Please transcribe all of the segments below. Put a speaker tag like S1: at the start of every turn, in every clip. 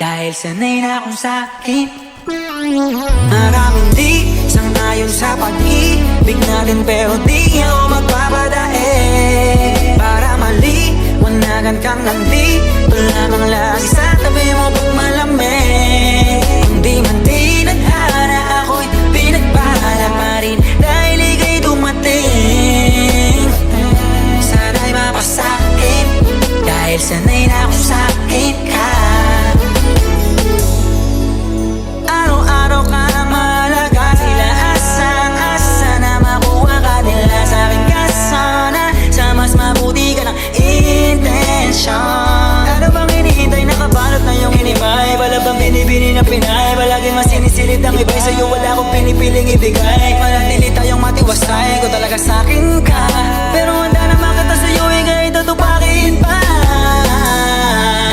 S1: dahil sanay na akong sa'kin. Maraming di sangayon sa pag-ibig natin, pero di ako magpapadae. Para maliwanagan kang nandito lamang lagi sa tabi mo pag malamig. Hindi man tinadhana, ako'y pinagpala pa rin dahil ika'y dumating. Sana'y mapasakin dahil sanay na akong sa'kin ka. Araw-araw ka ang mahalaga, sila asang-asa na makuha ka nila sa'kin ka sana. Sa mas mabuti ka ng intensyon. Ano bang hinihintay, nakabalot na yung hinimay? Wala bang binibini na pinay? Palaging mas sinisilid ang iba'y sa'yo, wala akong pinipiling ibigay. Manatili tayong matiwasay, ko talaga sa'kin ka. Pero handa na makita sa'yo, ika'y tutupakin pa.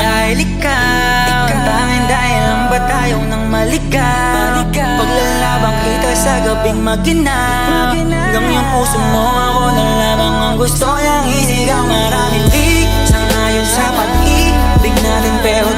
S1: Dahil ikaw, ang tanging dahil lang ba tayo nang maligaw? Paglalabang kita sa gabing maginang, hanggang yung puso mo ako na lamang ang gusto niyang isigaw. Maraming di sangayon sa pag-ibig natin, pero